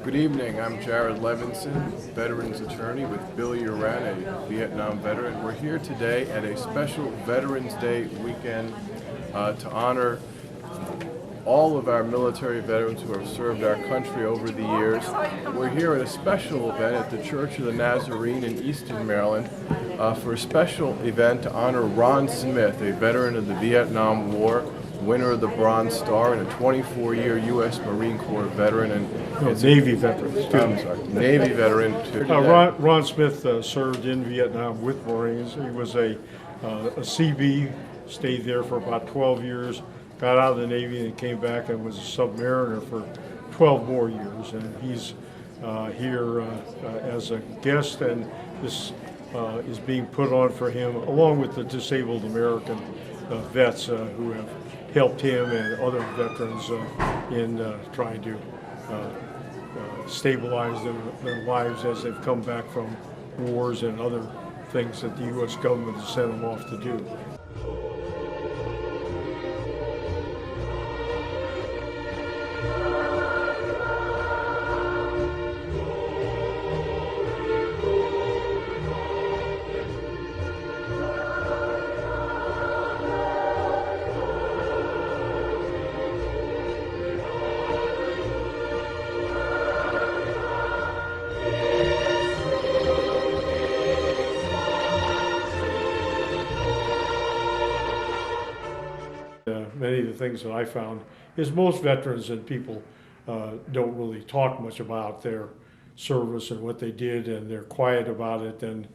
Good evening, I'm Jared Levinson, veterans attorney with Bill Uran, a Vietnam veteran. We're here today at a special Veterans Day weekend to honor all of our military veterans who have served our country over the years. We're here at a special event at the Church of the Nazarene in Easton, Maryland, for a special event to honor Ron Smith, a veteran of the Vietnam War, winner of the Bronze Star, and a 24-year U.S. Marine Corps veteran. And Navy veteran. Navy veteran. Ron Smith served in Vietnam with Marines. He was a Seabee, stayed there for about 12 years, got out of the Navy and came back and was a submariner for 12 more years. And he's here as a guest, and this is being put on for him, along with the disabled American vets who have helped him and other veterans in trying to stabilize their lives as they've come back from wars and other things that the U.S. government has sent them off to do. Many of the things that I found is most veterans and people don't really talk much about their service and what they did, and they're quiet about it. And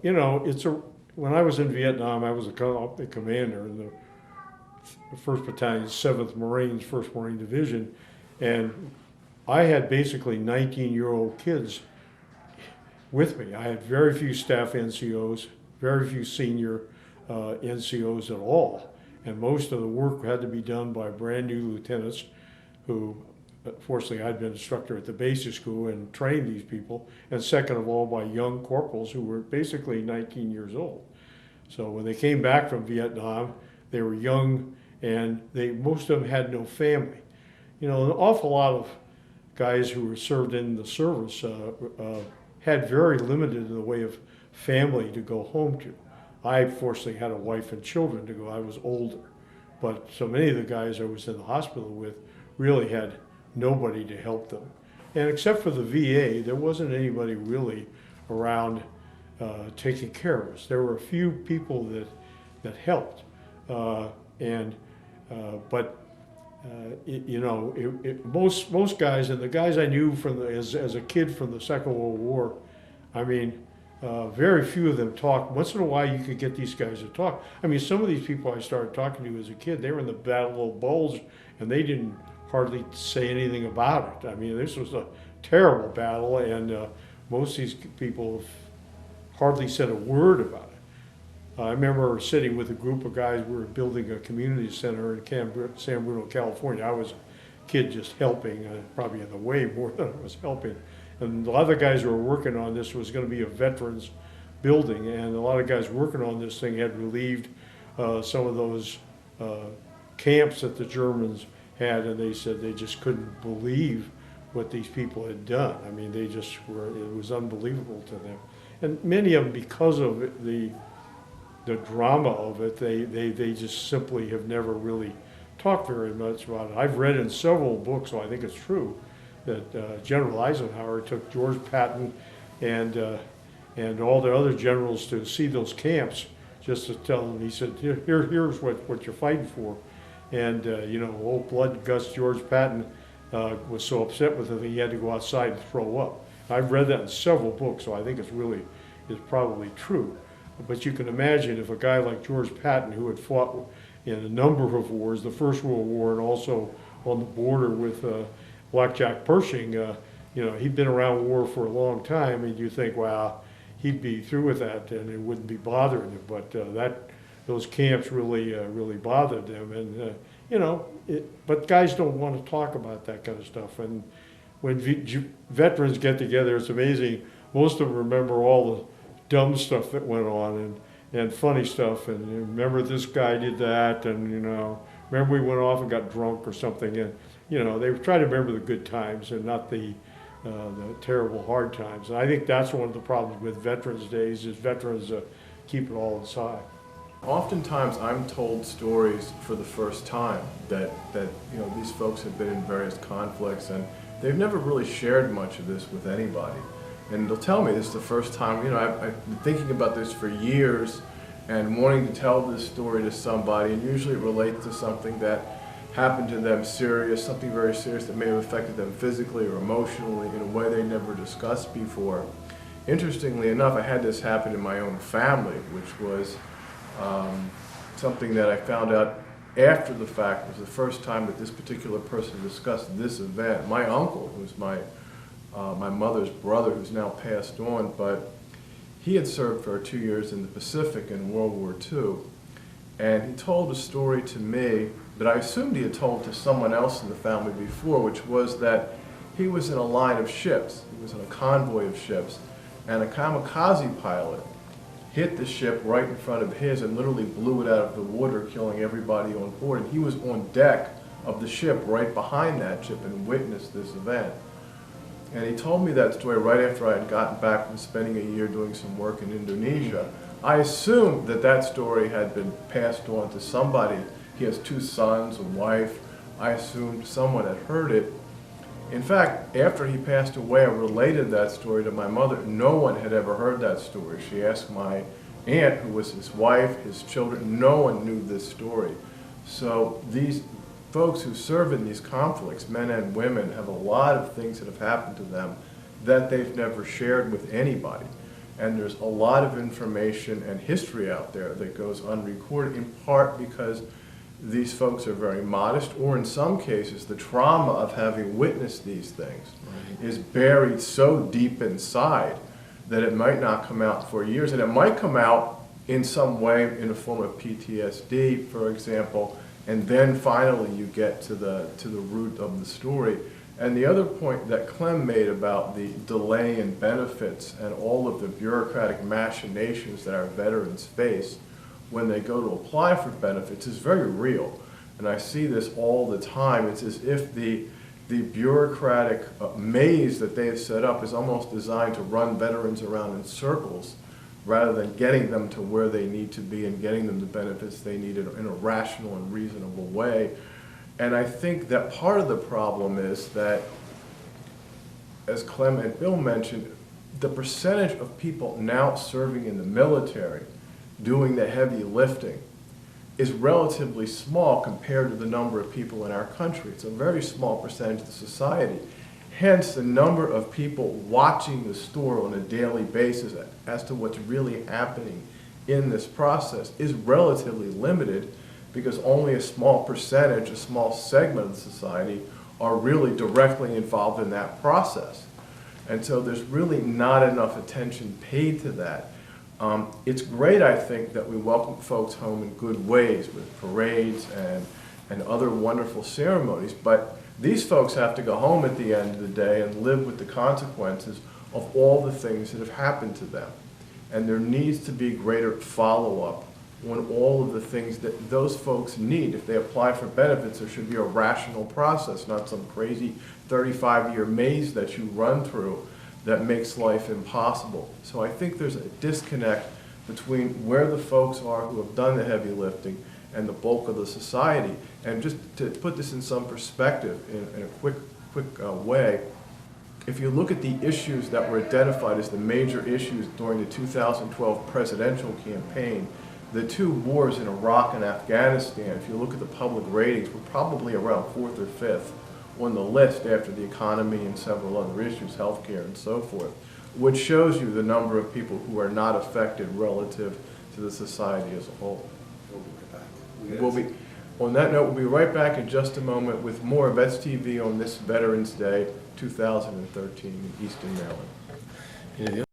you know, when I was in Vietnam, I was a commander in the 1st Battalion, 7th Marines, 1st Marine Division, and I had basically 19-year-old kids with me. I had very few staff NCOs, very few senior NCOs at all. And most of the work had to be done by brand new lieutenants who, fortunately, I'd been instructor at the basic school and trained these people. And second of all, by young corporals who were basically 19 years old. So when they came back from Vietnam, they were young, and most of them had no family. You know, an awful lot of guys who were served in the service had very limited in the way of family to go home to. I fortunately had a wife and children to go. I was older, but so many of the guys I was in the hospital with really had nobody to help them. And except for the VA, there wasn't anybody really around taking care of us. There were a few people that helped, but you know, most guys, and the guys I knew as a kid from the Second World War, I mean, very few of them talk. Once in a while you could get these guys to talk. I mean, some of these people I started talking to as a kid, they were in the Battle of Bulge, and they didn't hardly say anything about it. I mean, this was a terrible battle, and most of these people hardly said a word about it. I remember sitting with a group of guys. We were building a community center in San Bruno, California. I was a kid just helping, probably in the way more than I was helping. And a lot of the guys who were working on this was going to be a veterans building, and a lot of guys working on this thing had relieved some of those camps that the Germans had, and they said they just couldn't believe what these people had done. I mean, they just were, it was unbelievable to them. And many of them, because of the drama of it, they just simply have never really talked very much about it. I've read in several books, so I think it's true, that General Eisenhower took George Patton and all the other generals to see those camps, just to tell them. He said, here's what you're fighting for. And you know, old blood Gus George Patton was so upset with it that he had to go outside and throw up. I've read that in several books, so I think it's probably true. But you can imagine if a guy like George Patton, who had fought in a number of wars, the First World War, and also on the border with Blackjack Pershing, you know, he'd been around war for a long time, and you think, wow, he'd be through with that, and it wouldn't be bothering him. But those camps really bothered them, and you know, but guys don't want to talk about that kind of stuff. And when veterans get together, it's amazing. Most of them remember all the dumb stuff that went on and funny stuff. And you remember this guy did that, and you know, remember we went off and got drunk or something. And you know, they try to remember the good times and not the the terrible hard times. And I think that's one of the problems with Veterans Days is veterans keep it all inside. Oftentimes, I'm told stories for the first time that these folks have been in various conflicts and they've never really shared much of this with anybody. And they'll tell me this is the first time. I've been thinking about this for years and wanting to tell this story to somebody, and usually it relates to something that happened to them something very serious that may have affected them physically or emotionally in a way they never discussed before. Interestingly enough, I had this happen in my own family, which was something that I found out after the fact. It was the first time that this particular person discussed this event. My uncle, who's my mother's brother, who's now passed on, but he had served for 2 years in the Pacific in World War II. And he told a story to me that I assumed he had told to someone else in the family before, which was that he was in a line of ships. He was in a convoy of ships, and a kamikaze pilot hit the ship right in front of his and literally blew it out of the water, killing everybody on board. And he was on deck of the ship right behind that ship and witnessed this event. And he told me that story right after I had gotten back from spending a year doing some work in Indonesia. I assumed that that story had been passed on to somebody. He has 2 sons, a wife. I assumed someone had heard it. In fact, after he passed away, I related that story to my mother. No one had ever heard that story. She asked my aunt, who was his wife, his children. No one knew this story. So these folks who serve in these conflicts, men and women, have a lot of things that have happened to them that they've never shared with anybody. And there's a lot of information and history out there that goes unrecorded, in part because these folks are very modest, or in some cases, the trauma of having witnessed these things is buried so deep inside that it might not come out for years. And it might come out in some way in the form of PTSD, for example, and then finally you get to the root of the story. And the other point that Clem made about the delay in benefits and all of the bureaucratic machinations that our veterans face when they go to apply for benefits is very real. And I see this all the time. It's as if the bureaucratic maze that they have set up is almost designed to run veterans around in circles rather than getting them to where they need to be and getting them the benefits they need in a rational and reasonable way. And I think that part of the problem is that, as Clem and Bill mentioned, the percentage of people now serving in the military doing the heavy lifting is relatively small compared to the number of people in our country. It's a very small percentage of the society. Hence, the number of people watching the store on a daily basis as to what's really happening in this process is relatively limited, because only a small percentage, a small segment of the society are really directly involved in that process. And so there's really not enough attention paid to that. It's great, I think, that we welcome folks home in good ways with parades and other wonderful ceremonies, but these folks have to go home at the end of the day and live with the consequences of all the things that have happened to them. And there needs to be greater follow-up on all of the things that those folks need. If they apply for benefits, there should be a rational process, not some crazy 35-year maze that you run through that makes life impossible. So I think there's a disconnect between where the folks are who have done the heavy lifting and the bulk of the society. And just to put this in some perspective in a quick way, if you look at the issues that were identified as the major issues during the 2012 presidential campaign, the 2 wars in Iraq and Afghanistan, if you look at the public ratings, were probably around 4th or 5th on the list after the economy and several other issues, healthcare and so forth, which shows you the number of people who are not affected relative to the society as a whole. On that note, we'll be right back in just a moment with more VETS TV on this Veterans Day 2013 in Easton, Maryland.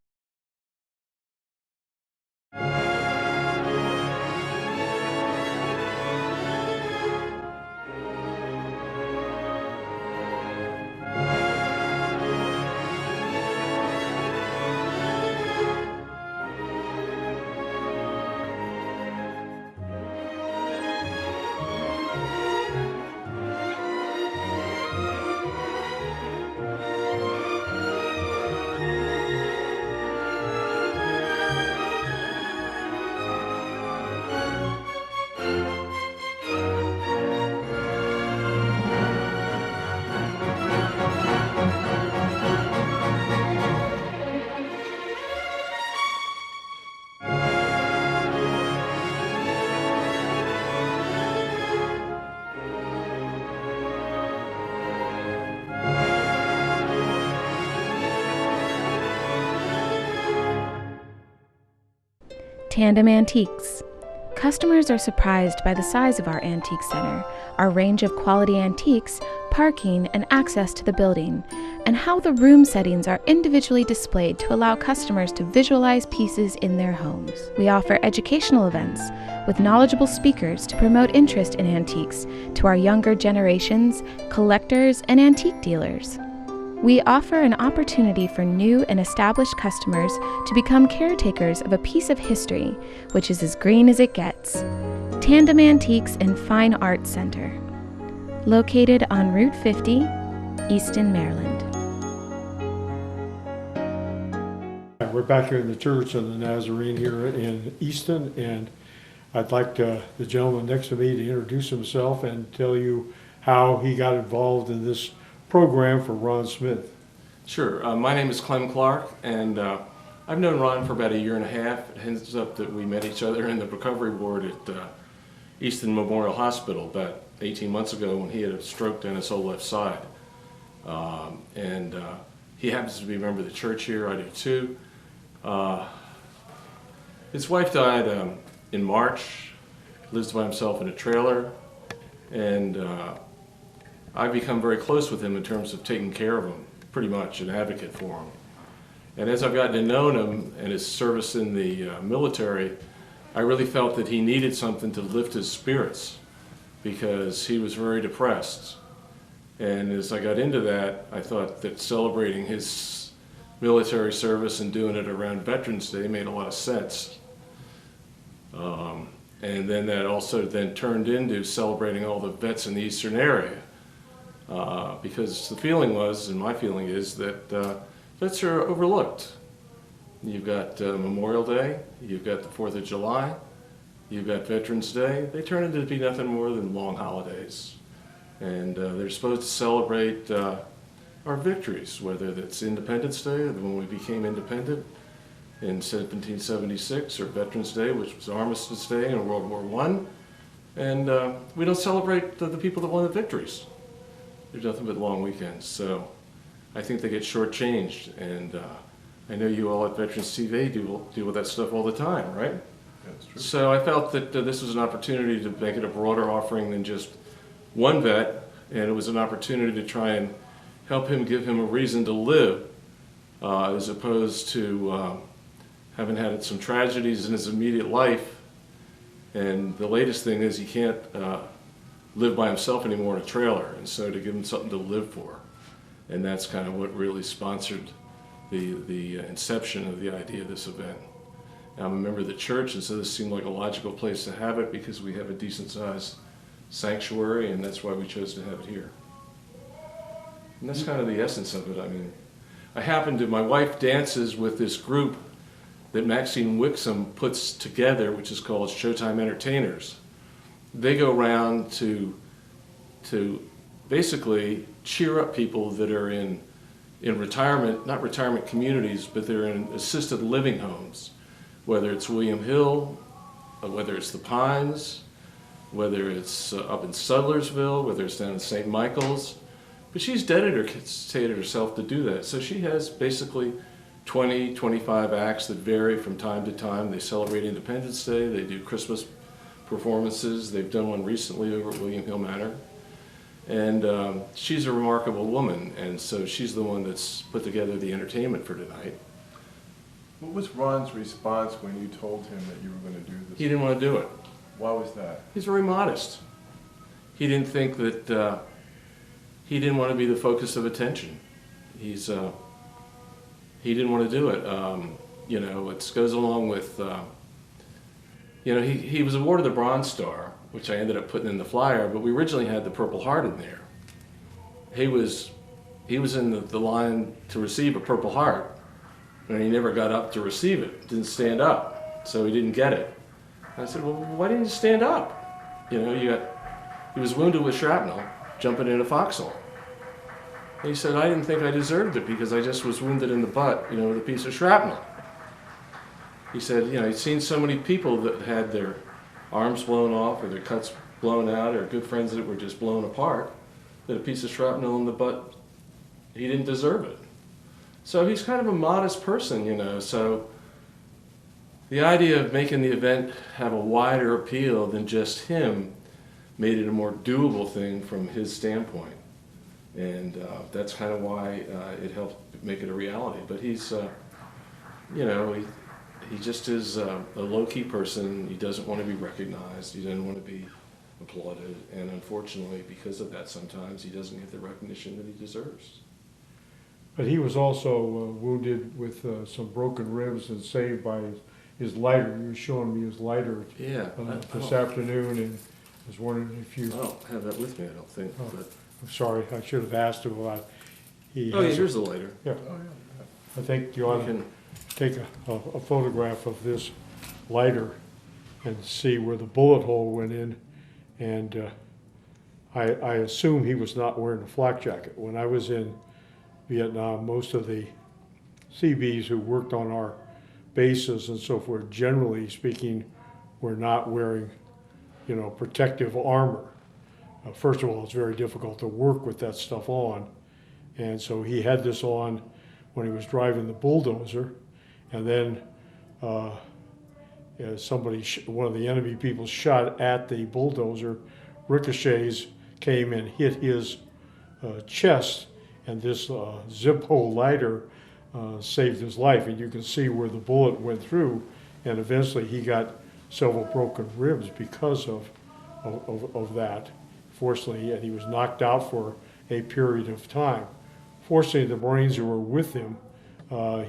Tandem Antiques. Customers are surprised by the size of our antique center, our range of quality antiques, parking, and access to the building, and how the room settings are individually displayed to allow customers to visualize pieces in their homes. We offer educational events with knowledgeable speakers to promote interest in antiques to our younger generations, collectors, and antique dealers. We offer an opportunity for new and established customers to become caretakers of a piece of history, which is as green as it gets. Tandem Antiques and Fine Arts Center, located on Route 50, Easton, Maryland. We're back here in the church of the Nazarene here in Easton, and I'd like the gentleman next to me to introduce himself and tell you how he got involved in this program for Ron Smith. Sure. My name is Clem Clark, and I've known Ron for about a year and a half. It ends up that we met each other in the recovery ward at Easton Memorial Hospital about 18 months ago when he had a stroke down his whole left side. He happens to be a member of the church here. I do too. His wife died in March, lives by himself in a trailer, and I've become very close with him in terms of taking care of him, pretty much an advocate for him. And as I've gotten to know him and his service in the military, I really felt that he needed something to lift his spirits because he was very depressed. And as I got into that, I thought that celebrating his military service and doing it around Veterans Day made a lot of sense. And then that also then turned into celebrating all the vets in the Eastern area. Because the feeling was, and my feeling is, that vets are overlooked. You've got Memorial Day, you've got the 4th of July, you've got Veterans Day. They turn into be nothing more than long holidays. And they're supposed to celebrate our victories, whether that's Independence Day, when we became independent in 1776, or Veterans Day, which was Armistice Day in World War I. And we don't celebrate the people that won the victories. There's nothing but long weekends. So I think they get shortchanged. And I know you all at Veterans TV deal with that stuff all the time, right? That's true. So I felt that this was an opportunity to make it a broader offering than just one vet, and it was an opportunity to try and help him, give him a reason to live, as opposed to having had some tragedies in his immediate life. And the latest thing is he can't live by himself anymore in a trailer, and so to give him something to live for. And that's kind of what really sponsored the inception of the idea of this event. I'm a member of the church, and so this seemed like a logical place to have it because we have a decent sized sanctuary, and that's why we chose to have it here. And that's kind of the essence of it. I mean, my wife dances with this group that Maxine Wixom puts together, which is called Showtime Entertainers. They go around to basically cheer up people that are in retirement, not retirement communities, but they're in assisted living homes, whether it's William Hill, whether it's the Pines, whether it's up in Sudlersville, whether it's down in St. Michael's. But she's dedicated herself to do that. So she has basically 20, 25 acts that vary from time to time. They celebrate Independence Day, they do Christmas performances. They've done one recently over at William Hill Manor. And she's a remarkable woman, and so she's the one that's put together the entertainment for tonight. What was Ron's response when you told him that you were going to do this? He didn't want to do it. Why was that? He's very modest. He didn't think that, he didn't want to be the focus of attention. He didn't want to do it. You know, it goes along with, you know, he was awarded the Bronze Star, which I ended up putting in the flyer, but we originally had the Purple Heart in there. He was in the line to receive a Purple Heart, and he never got up to receive it. Didn't stand up, so he didn't get it. I said, well, why didn't you stand up? You know, he was wounded with shrapnel, jumping in a foxhole. And he said, I didn't think I deserved it because I just was wounded in the butt, you know, with a piece of shrapnel. He said, you know, he'd seen so many people that had their arms blown off or their cuts blown out, or good friends that were just blown apart, that a piece of shrapnel in the butt, he didn't deserve it. So he's kind of a modest person, you know, so the idea of making the event have a wider appeal than just him made it a more doable thing from his standpoint. And that's kind of why it helped make it a reality. But he's, you know, he just is a low-key person. He doesn't want to be recognized. He doesn't want to be applauded. And unfortunately, because of that, sometimes he doesn't get the recognition that he deserves. But he was also wounded with some broken ribs and saved by his lighter. You were showing me his lighter Yeah. this afternoon, and I was wondering if you. I don't have that with me, I don't think. Oh. But I'm sorry, I should have asked him about. He oh, yeah, has- here's the lighter. Yeah, I think you ought to take a photograph of this lighter and see where the bullet hole went in. And I assume he was not wearing a flak jacket. When I was in Vietnam, most of the Seabees who worked on our bases and so forth, generally speaking, were not wearing, you know, protective armor. First of all, it's very difficult to work with that stuff on. And so he had this on when he was driving the bulldozer. And then one of the enemy people shot at the bulldozer. Ricochets came and hit his chest, and this Zippo lighter saved his life. And you can see where the bullet went through, and eventually he got several broken ribs because of that. Fortunately, and he was knocked out for a period of time. Fortunately, the Marines who were with him,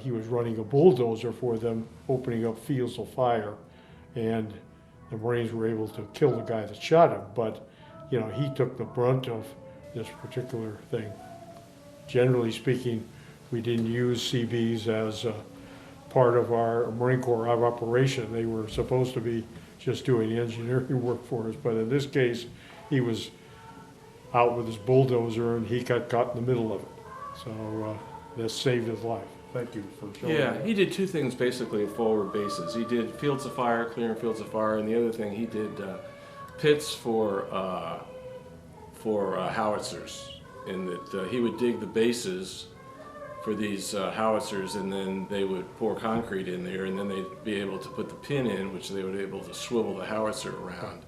he was running a bulldozer for them, opening up fields of fire, and the Marines were able to kill the guy that shot him. But, you know, he took the brunt of this particular thing. Generally speaking, we didn't use Seabees as part of our Marine Corps operation. They were supposed to be just doing engineering work for us, but in this case, he was out with his bulldozer and he got caught in the middle of it. So that saved his life. Thank you for showing Yeah, that. he did two things basically at forward bases. He did fields of fire, clearing fields of fire, and the other thing he did pits for howitzers. In that he would dig the bases for these howitzers, and then they would pour concrete in there, and then they'd be able to put the pin in, which they would be able to swivel the howitzer around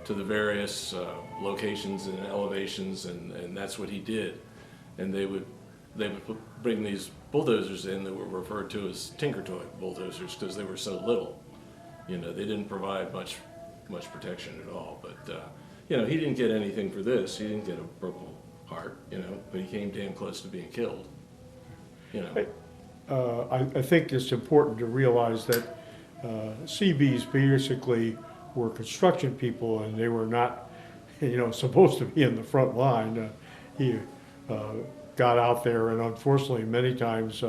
to the various locations and elevations, and that's what he did. And they would bring these bulldozers in that were referred to as tinker toy bulldozers because they were so little. You know, they didn't provide much protection at all. But you know, he didn't get anything for this. He didn't get a broken heart. You know, but he came damn close to being killed. You know. I think it's important to realize that Seabees basically were construction people, and they were not, you know, supposed to be in the front line. He got out there, and unfortunately, many times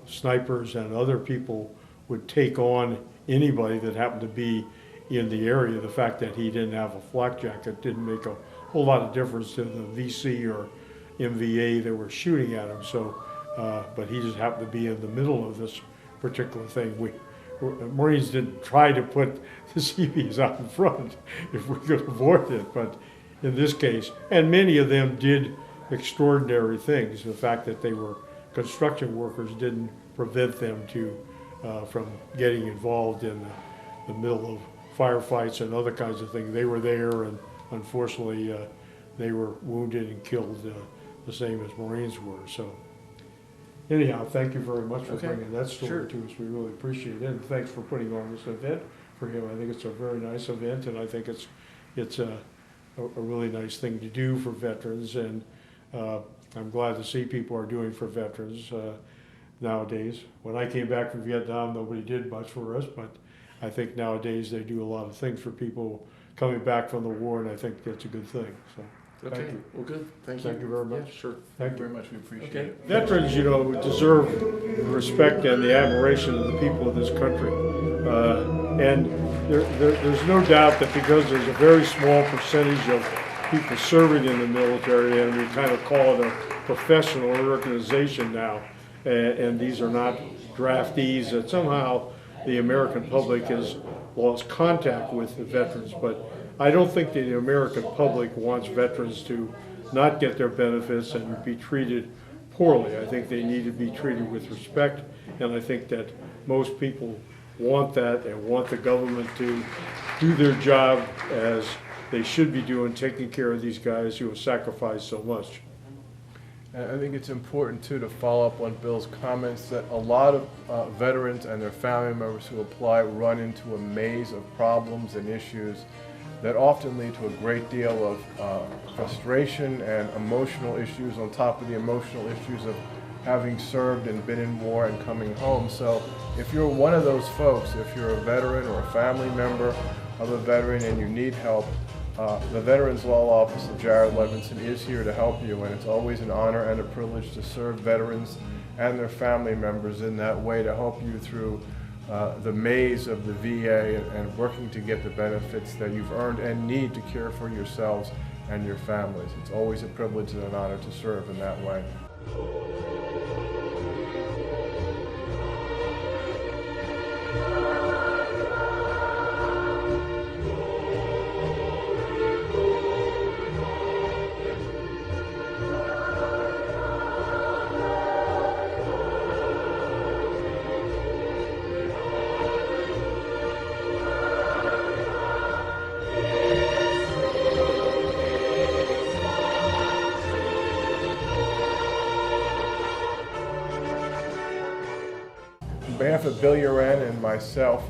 snipers and other people would take on anybody that happened to be in the area. The fact that he didn't have a flak jacket didn't make a whole lot of difference to the VC or MVA that were shooting at him. So, but he just happened to be in the middle of this particular thing. Marines didn't try to put the Seabees out in front if we could avoid it, but in this case, and many of them did extraordinary things. The fact that they were construction workers didn't prevent them from getting involved in the middle of firefights and other kinds of things. They were there, and unfortunately, they were wounded and killed the same as Marines were. So, anyhow, thank you very much for bringing that story to us. We really appreciate it, and thanks for putting on this event for him. I think it's a very nice event, and I think it's a really nice thing to do for veterans, and I'm glad to see people are doing for veterans nowadays. When I came back from Vietnam, nobody did much for us, but I think nowadays they do a lot of things for people coming back from the war, and I think that's a good thing. So, Okay. thank you. Well, good. Thank you. Thank you very much. Yeah, sure. Thank you very much. We appreciate Okay. it. Veterans, you know, deserve the respect and the admiration of the people of this country. And there's no doubt that because there's a very small percentage of people serving in the military, and we kind of call it a professional organization now, and these are not draftees, that somehow the American public has lost contact with the veterans. But I don't think that the American public wants veterans to not get their benefits and be treated poorly. I think they need to be treated with respect, and I think that most people want that and want the government to do their job as they should be doing, taking care of these guys who have sacrificed so much. And I think it's important too to follow up on Bill's comments that a lot of veterans and their family members who apply run into a maze of problems and issues that often lead to a great deal of frustration and emotional issues on top of the emotional issues of having served and been in war and coming home. So if you're one of those folks, if you're a veteran or a family member of a veteran and you need help, the Veterans Law Office of Jared Levinson is here to help you, and it's always an honor and a privilege to serve veterans and their family members in that way, to help you through the maze of the VA and working to get the benefits that you've earned and need to care for yourselves and your families. It's always a privilege and an honor to serve in that way. On behalf of Bill Uran and myself,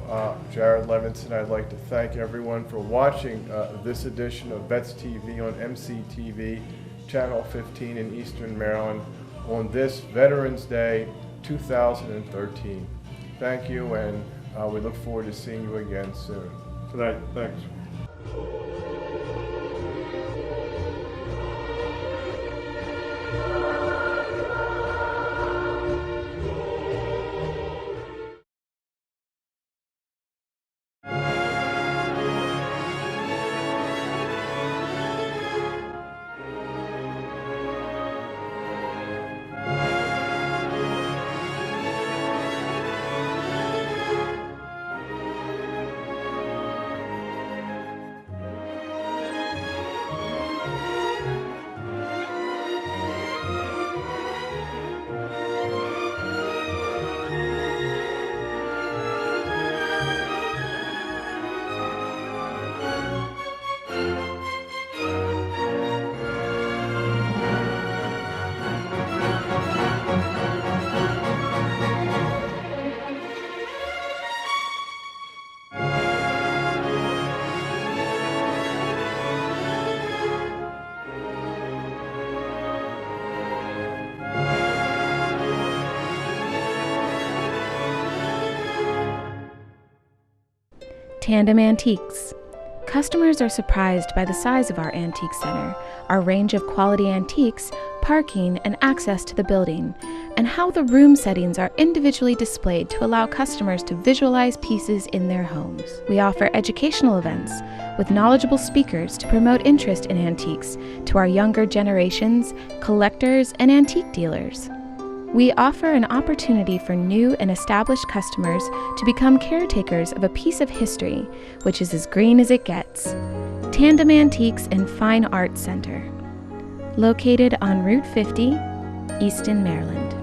Jared Levinson, I'd like to thank everyone for watching this edition of VETS TV on MCTV, Channel 15 in Eastern Maryland, on this Veterans Day 2013. Thank you, and we look forward to seeing you again soon. Tonight, thanks. Tandem Antiques. Customers are surprised by the size of our antique center, our range of quality antiques, parking, and access to the building, and how the room settings are individually displayed to allow customers to visualize pieces in their homes. We offer educational events with knowledgeable speakers to promote interest in antiques to our younger generations, collectors, and antique dealers. We offer an opportunity for new and established customers to become caretakers of a piece of history, which is as green as it gets. Tandem Antiques and Fine Arts Center, located on Route 50, Easton, Maryland.